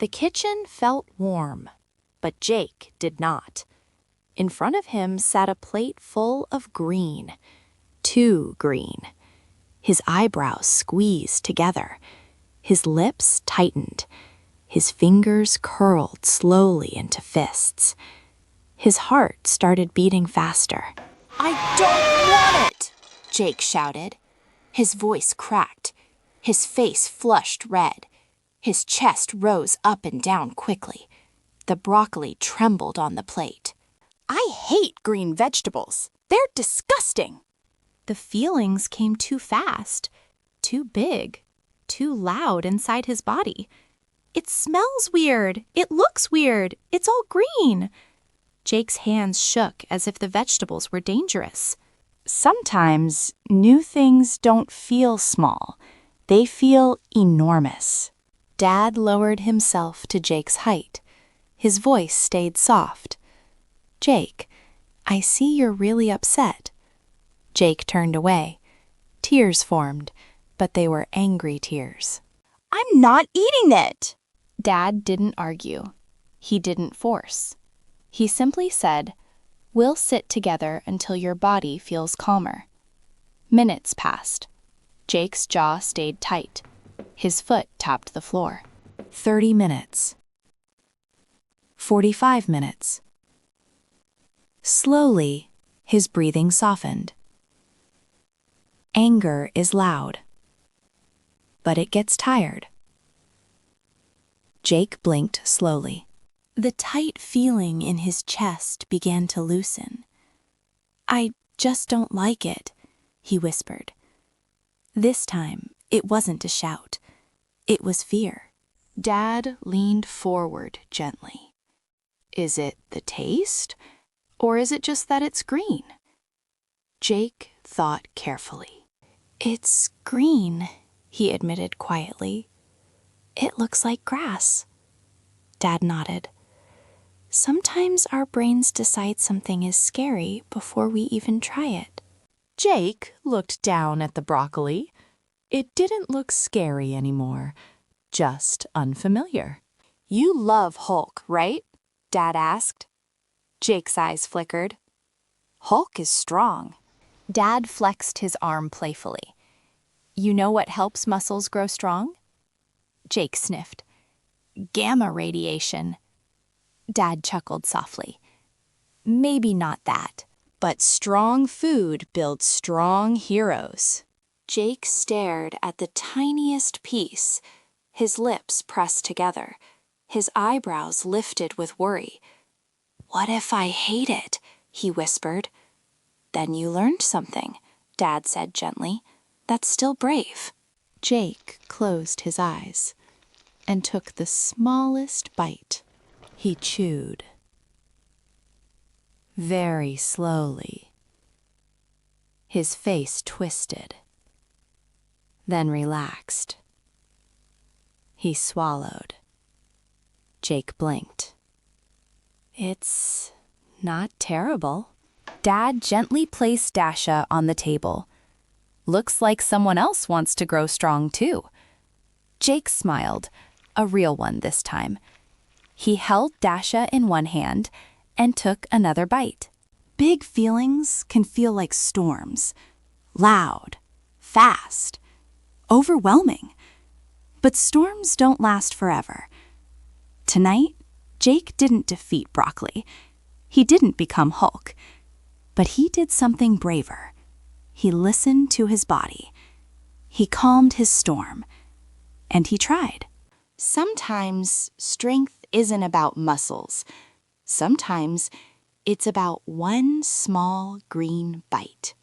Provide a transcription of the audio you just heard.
The kitchen felt warm, but Jake did not. In front of him sat a plate full of green, too green. His eyebrows squeezed together. His lips tightened. His fingers curled slowly into fists. His heart started beating faster. "I don't want it!" Jake shouted. His voice cracked. His face flushed red. His chest rose up and down quickly. The broccoli trembled on the plate. "I hate green vegetables. They're disgusting." The feelings came too fast, too big, too loud inside his body. It smells weird. It looks weird. It's all green. Jake's hands shook as if the vegetables were dangerous. Sometimes new things don't feel small. They feel enormous. Dad lowered himself to Jake's height. His voice stayed soft. "Jake, I see you're really upset." Jake turned away. Tears formed, but they were angry tears. "I'm not eating it!" Dad didn't argue. He didn't force. He simply said, "We'll sit together until your body feels calmer." Minutes passed. Jake's jaw stayed tight. His foot tapped the floor. 30 minutes. 45 minutes. Slowly, his breathing softened. Anger is loud, but it gets tired. Jake blinked slowly. The tight feeling in his chest began to loosen. "I just don't like it," he whispered. This time, it wasn't a shout. It was fear. Dad leaned forward gently. "Is it the taste, or is it just that it's green?" Jake thought carefully. "It's green," he admitted quietly. "It looks like grass." Dad nodded. "Sometimes our brains decide something is scary before we even try it." Jake looked down at the broccoli. It didn't look scary anymore, just unfamiliar. "You love Hulk, right?" Dad asked. Jake's eyes flickered. "Hulk is strong." Dad flexed his arm playfully. "You know what helps muscles grow strong?" Jake sniffed. "Gamma radiation." Dad chuckled softly. "Maybe not that, but strong food builds strong heroes." Jake stared at the tiniest piece, his lips pressed together, his eyebrows lifted with worry. "What if I hate it?" he whispered. "Then you learned something," Dad said gently. "That's still brave." Jake closed his eyes and took the smallest bite. He chewed. Very slowly. His face twisted, then relaxed. He swallowed. Jake blinked. "It's not terrible." Dad gently placed Dasha on the table. "Looks like someone else wants to grow strong too." Jake smiled, a real one this time. He held Dasha in one hand and took another bite. Big feelings can feel like storms. Loud, fast, overwhelming. But storms don't last forever. Tonight, Jake didn't defeat Broccoli. He didn't become Hulk. But he did something braver. He listened to his body. He calmed his storm. And he tried. Sometimes strength isn't about muscles. Sometimes it's about one small green bite.